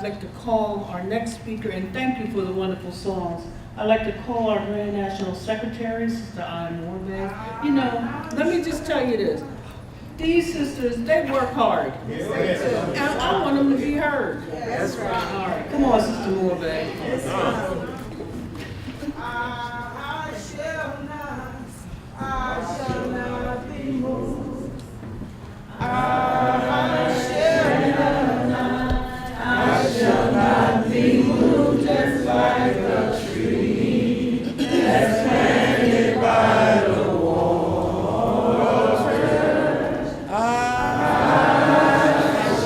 I'd like to call our next speaker, and thank you for the wonderful songs. I'd like to call our Grand National Secretary, Sister Moore-Bey. You know, let me just tell you this. These sisters, they work hard. And I want them to be heard. That's right. All right, come on, Sister Moore-Bey. I shall not be moved. I shall not be moved, just like a tree that's planted by the water. I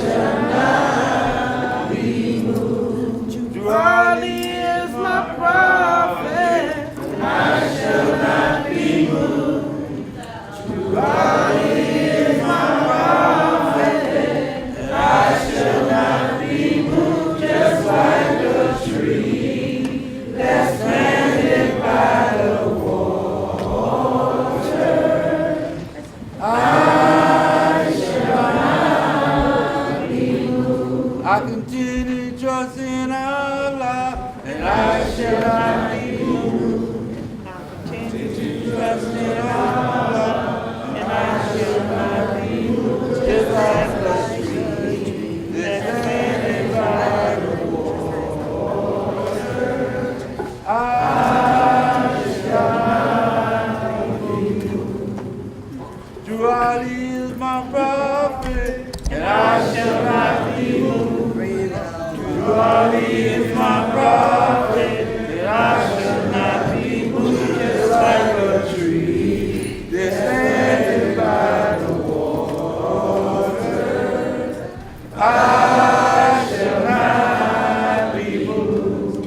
shall not be moved. Raleigh is my prophet. I shall not be moved. Raleigh is my prophet. I shall not be moved, just like a tree that's planted by the water. I shall not be moved. I continue to trust in Allah, and I shall not be moved. I continue to trust in Allah, and I shall not be moved, just like a tree that's planted by the water. I shall not be moved. Raleigh is my prophet, and I shall not be moved. Raleigh is my prophet, and I shall not be moved, just like a tree that's planted by the water. I shall not be moved.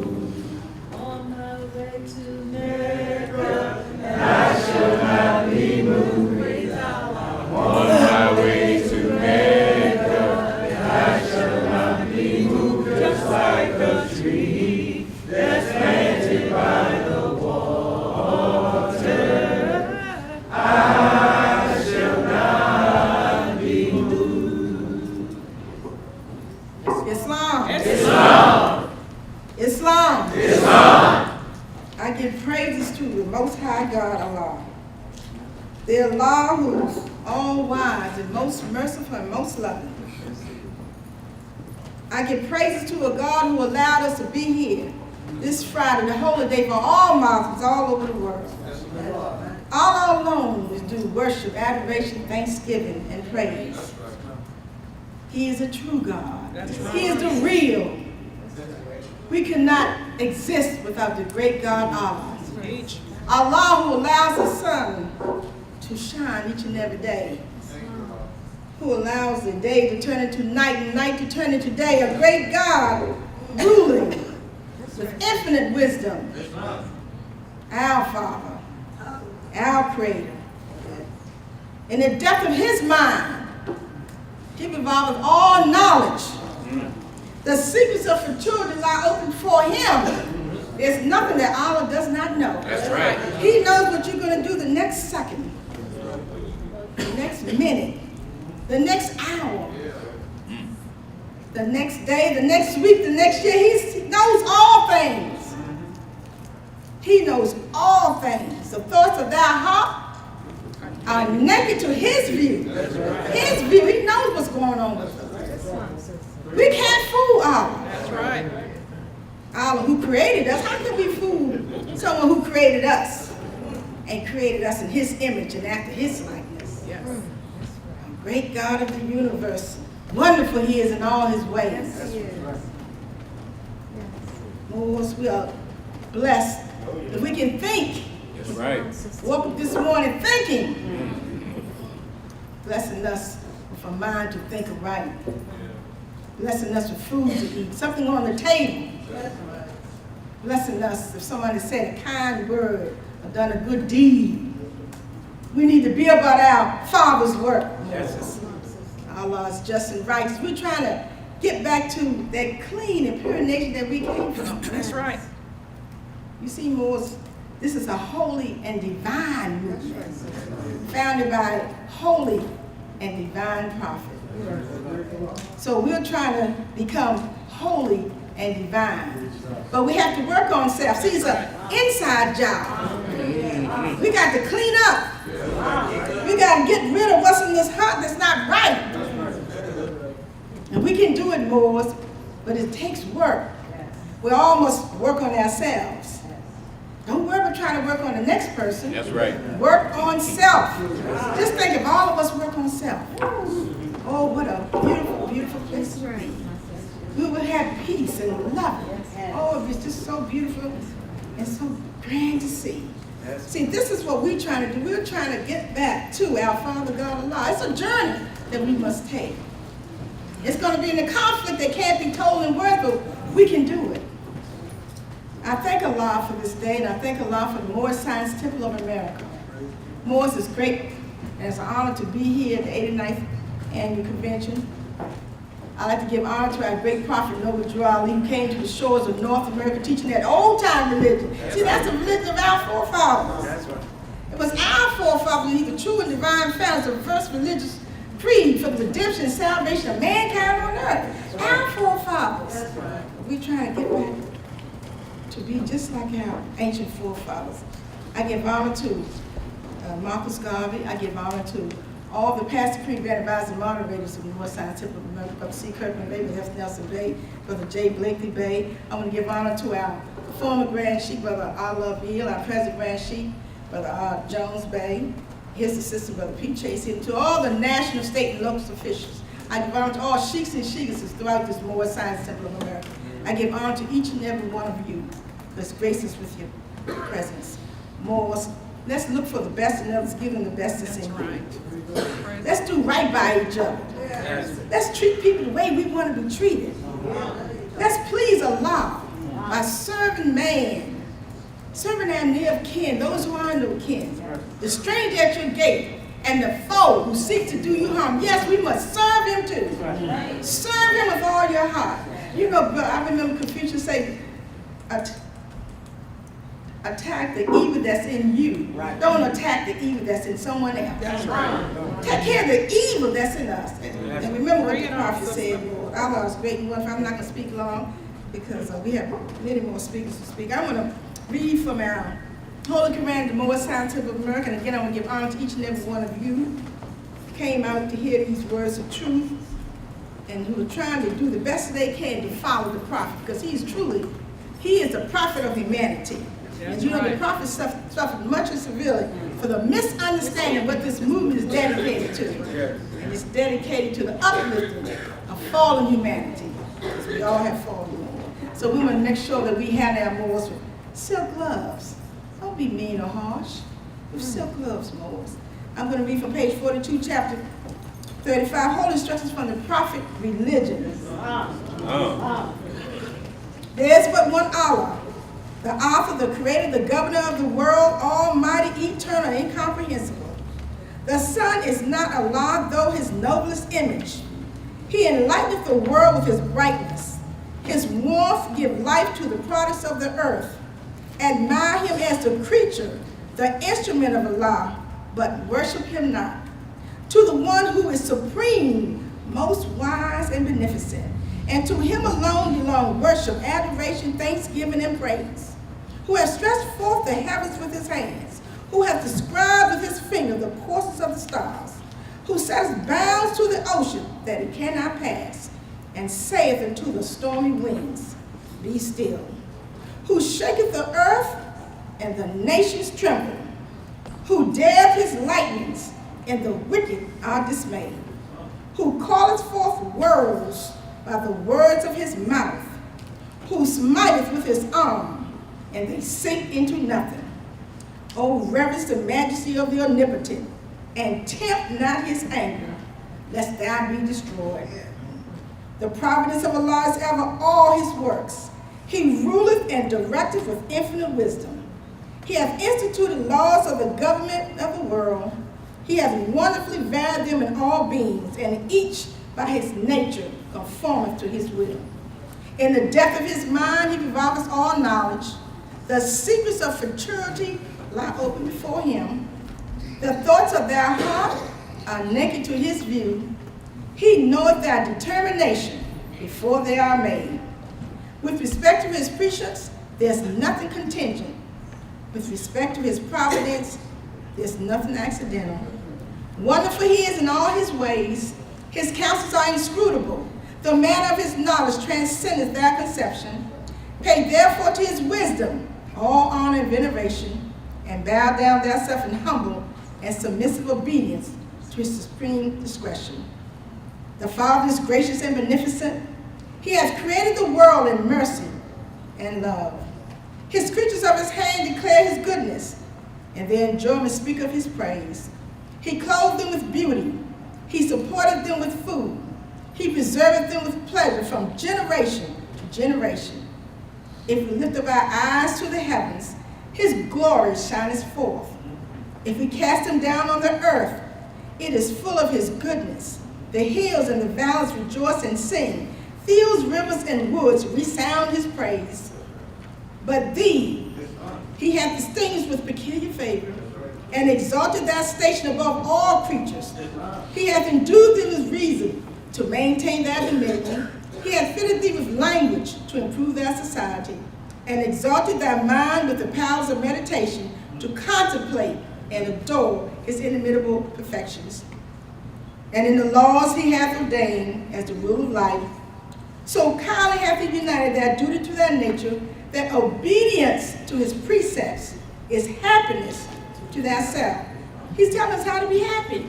On my way to Mecca, and I shall not be moved. On my way to Mecca, and I shall not be moved, just like a tree that's planted by the water. I shall not be moved. Islam. Islam. Islam. Islam. I give praises to the Most High God, Allah. The Allah who is all wise and most merciful and most loving. I give praises to a God who allowed us to be here this Friday, the holy day for all Muslims all over the world. All our alone is do worship, adoration, thanksgiving, and praise. He is a true God. He is the real. We cannot exist without the great God Allah. Allah who allows the sun to shine each and every day. Who allows the day to turn into night and night to turn into day. A great God ruling with infinite wisdom. Our Father, our Creator. In the depth of His mind, He provides all knowledge. The secrets of future are open for Him. There's nothing that Allah does not know. That's right. He knows what you're going to do the next second, the next minute, the next hour, the next day, the next week, the next year. He knows all things. He knows all things. The thoughts of thy heart are naked to His view. His view. He knows what's going on with us. We can't fool Allah. That's right. Allah who created us. How can we fool someone who created us and created us in His image and after His likeness? Yes. Great God of the universe. Wonderful He is in all His ways. Most we are blessed if we can think. That's right. Woke up this morning thinking. Blessing us with a mind to think right. Blessing us with food to eat, something on the table. Blessing us if somebody said a kind word or done a good deed. We need to be about our Father's work. Yes. Allah is just and righteous. We're trying to get back to that clean and pure nature that we came from. That's right. You see, Moors, this is a holy and divine movement, founded by holy and divine prophet. So we're trying to become holy and divine. But we have to work on self. See, it's an inside job. We got to clean up. We got to get rid of what's in this heart that's not right. And we can do it, Moors, but it takes work. We all must work on ourselves. Don't worry about trying to work on the next person. That's right. Work on self. Just think if all of us work on self. Oh, what a beautiful, beautiful place to be. We would have peace and love. Oh, it was just so beautiful and so grand to see. See, this is what we're trying to do. We're trying to get back to our Father God Allah. It's a journey that we must take. It's going to be in a conflict that can't be told in words, but we can do it. I thank Allah for this day, and I thank Allah for the Moorish Science Temple of America. Moors is great, and it's an honor to be here at the 89th Annual Convention. I'd like to give honor to our great prophet, Noble Drew Ali, who came to the shores of North America teaching that old-time religion. See, that's the religion of our forefathers. That's right. It was our forefathers, the true and divine founders of the first religious creed for the redemption and salvation of mankind on earth. Our forefathers. We're trying to get back to be just like our ancient forefathers. I give honor to Marcus Garvey. I give honor to all the pastor, creed, grand advisors, and moderators of the Moorish Science Temple of America, Brother C. Kirkman Bey, Brother F. Nelson Bey, Brother J. Blakely Bey. I want to give honor to our former Grand Sheikh, Brother Allah Beal, our present Grand Sheikh, Brother Jones Bey, his assistant, Brother Pete Chase, and to all the national, state, and local officials. I give honor to all sheiks and sheikesses throughout this Moorish Science Temple of America. I give honor to each and every one of you that's graced us with your presence. Moors, let's look for the best in others, give them the best that's in you. Let's do right by each other. Let's treat people the way we want to be treated. Let's please Allah by serving man, serving our near kin, those who are no kin, the stranger at your gate, and the foe who seeks to do you harm. Yes, we must serve him too. Serve him with all your heart. You know, I remember Confucius say, attack the evil that's in you. Right. Don't attack the evil that's in someone else. That's right. Take care of the evil that's in us. And remember what the prophet said, Allah is great and wonderful. I'm not going to speak long because we have many more speakers to speak. I want to read from our Holy Quran, the Moorish Science Temple of America, and again I want to give honor to each and every one of you who came out to hear these words of truth and who are trying to do the best they can to follow the prophet, because he is the prophet of humanity. And you know, the prophet suffered much and severely for the misunderstanding of what this movement is dedicated to. And it's dedicated to the uplifting of fallen humanity, because we all have fallen. So we want to make sure that we have our Moors with silk gloves. Don't be mean or harsh. With silk gloves, Moors. I'm going to read from page 42, chapter 35, Holy Instructions from the Prophet Religion. There is but one Allah, the author, the creator, the governor of the world, almighty, eternal, incomprehensible. The sun is not Allah, though his noblest image. He enlighteneth the world with his brightness. His warmth give life to the products of the earth. Admire him as the creature, the instrument of Allah, but worship him not. To the one who is supreme, most wise and beneficent, and to him alone belong worship, adoration, thanksgiving, and praise, who has stretched forth the heavens with his hands, who hath described with his finger the courses of the stars, who sets bounds to the ocean that it cannot pass, and saith unto the stormy winds, be still, who shaketh the earth, and the nations tremble, who dareth his lightnings, and the wicked are dismayed, who calleth forth worlds by the words of his mouth, who smiteth with his arm, and they sink into nothing. O reverence the majesty of the omnipotent, and tempt not his anger, lest thou be destroyed. The providence of Allah is ever all his works. He ruleth and directeth with infinite wisdom. He hath instituted laws of the government of the world. He hath wonderfully varied them in all beings, and each by his nature conformeth to his will. In the depth of his mind he revolveth all knowledge. The secrets of futurity lie open before him. The thoughts of thy heart are naked to his view. He knoweth thy determination, before they are made. With respect to his precepts, there's nothing contingent. With respect to his providence, there's nothing accidental. Wonderful he is in all his ways. His counsels are inscrutable. The manner of his knowledge transcendeth their conception. Pay therefore to his wisdom all honor and veneration, and bow down thyself in humble and submissive obedience to his supreme discretion. The Father is gracious and beneficent. He has created the world in mercy and love. His creatures of his hand declare his goodness, and their enjoyment speak of his praise. He clothed them with beauty. He supported them with food. He preserveth them with pleasure from generation to generation. If we lift up our eyes to the heavens, his glory shineth forth. If we cast him down on the earth, it is full of his goodness. The hills and the valleys rejoice and sing. Fields, rivers, and woods resound his praise. But thee he hath distinguished with peculiar favor, and exalted thy station above all creatures. He hath endued thee with reason to maintain thy dominion. He hath fitted thee with language to improve thy society, and exalted thy mind with the powers of meditation to contemplate and adore his inimitable perfections. And in the laws he hath ordained as the rule of life, so kindly hath he united their duty to their nature, that obedience to his precepts is happiness to thyself. He's telling us how to be happy.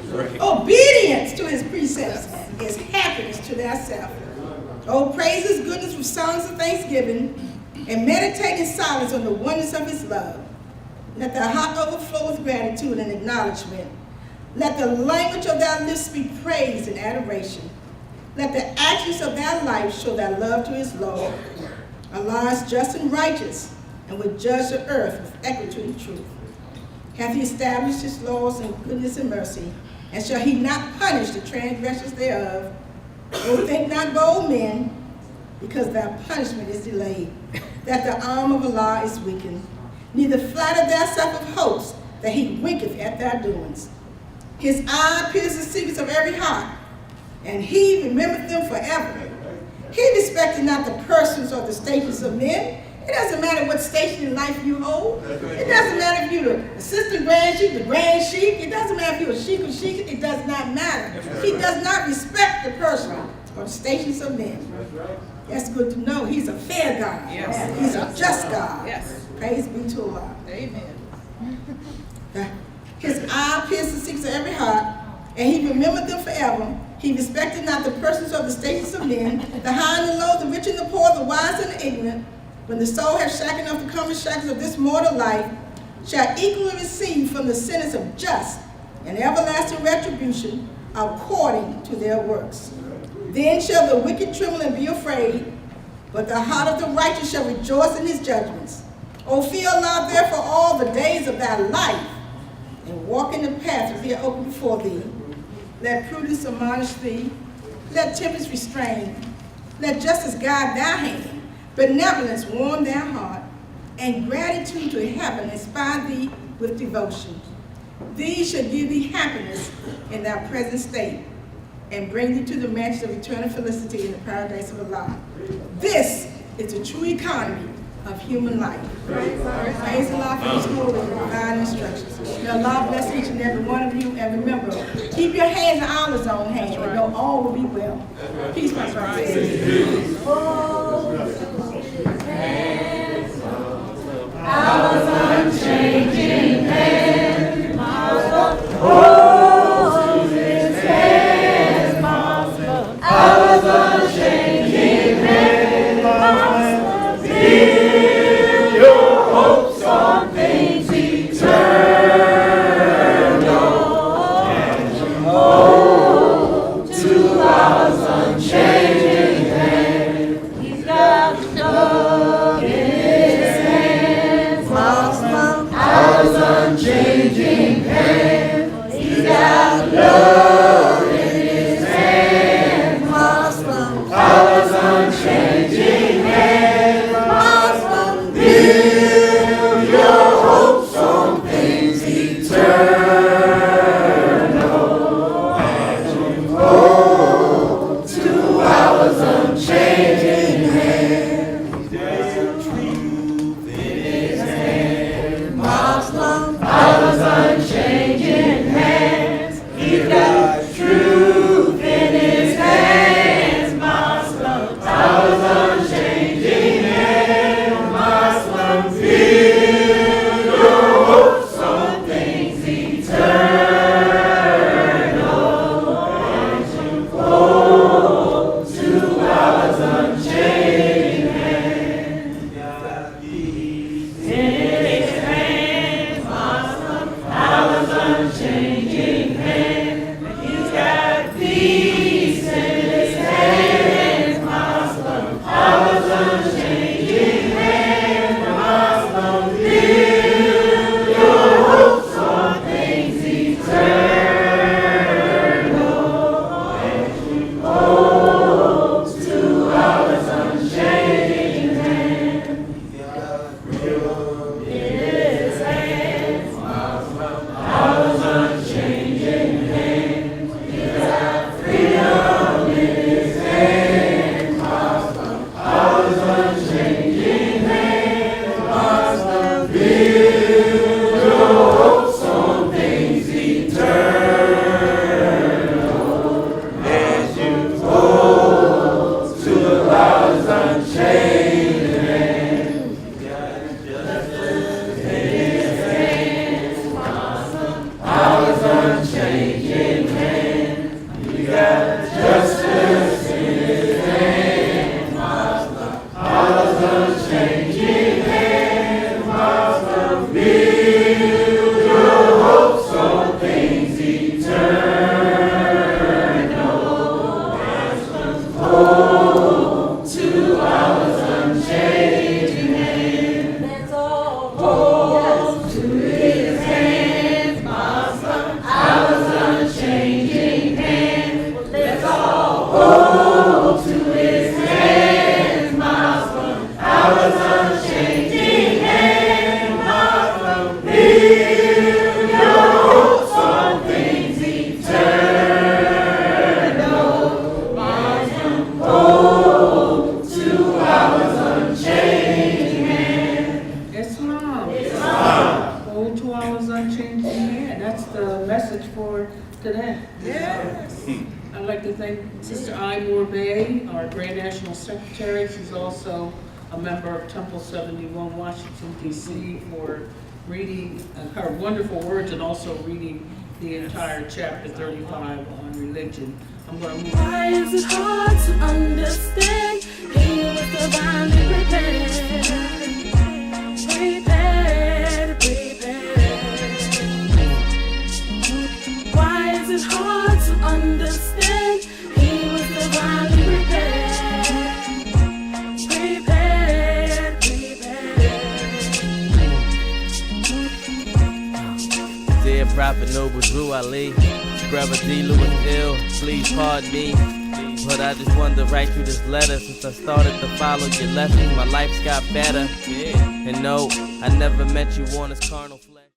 Right. Obedience to his precepts is happiness to thyself. Oh, praise his goodness with songs of thanksgiving, and meditate in silence on the wonders of his love. Let thy heart overflow with gratitude and acknowledgement. Let the language of thy lips be praise and adoration. Let the actions of thy life show thy love to his Lord. Allah is just and righteous, and will judge the earth with equity and truth. Hath he established his laws in goodness and mercy, and shall he not punish the transgressors thereof? O think not bold men, because thy punishment is delayed, that the arm of Allah is weakened. Neither flatter thyself of hopes, that he winketh at thy doings. His eye pierces the secrets of every heart, and he remembereth them forever. He respected not the persons or the stations of men. It doesn't matter what station in life you hold. It doesn't matter if you're the assistant grand sheik, the grand sheik. It doesn't matter if you're a sheik or sheik. It does not matter. He does not respect the person or the stations of men. That's good to know. He's a fair God. Yes. He's a just God. Yes. Praise be to Allah. Amen. His eye pierces the secrets of every heart, and he remembered them forever. He respected not the persons or the stations of men, the high and the low, the rich and the poor, the wise and the ignorant. When the soul hath shaken off the common shackles of this mortal life, shall equally receive from the sentence of just and everlasting retribution according to their works. Then shall the wicked tremble and be afraid, but the heart of the righteous shall rejoice in his judgments. O fear Allah therefore all the days of thy life, and walk in the path that he opened before thee. Let prudence admonish thee, let temperance restrain, let justice guide thy hand, benevolence warm thy heart, and gratitude to heaven inspire thee with devotion. These shall give thee happiness in thy present state, and bring thee to the mansions of eternal felicity in the paradise of Allah. This is the true economy of human life. Praise Allah for his holy and divine instructions. May Allah bless each and every one of you, and remember, keep your hands in Allah's own hand, and know all will be well. Peace, my brothers. Allah's unchanging hand, hold his hands, Allah's unchanging hand, build your hopes on things eternal, and hold to Allah's unchanging hand. He's got love in his hands, Allah's unchanging hand. He's got love in his hands, Hold to Allah's unchanging hand. That's the message for today. Yes. I'd like to thank Sister Moore-Bey, our Grand National Secretary. She's also a member of Temple 71, Washington, D.C., for reading her wonderful words and also reading the entire chapter 35 on religion. I'm going to move. Why is it hard to understand? He was divinely prepared. Why is it hard to understand? He was divinely prepared. Dear Prophet Noble Drew Ali, Brother D. Lewis Ill, please pardon me. But I just wanted to write you this letter. Since I started to follow your lessons, my life's got better. And no, I never met you on this carnal.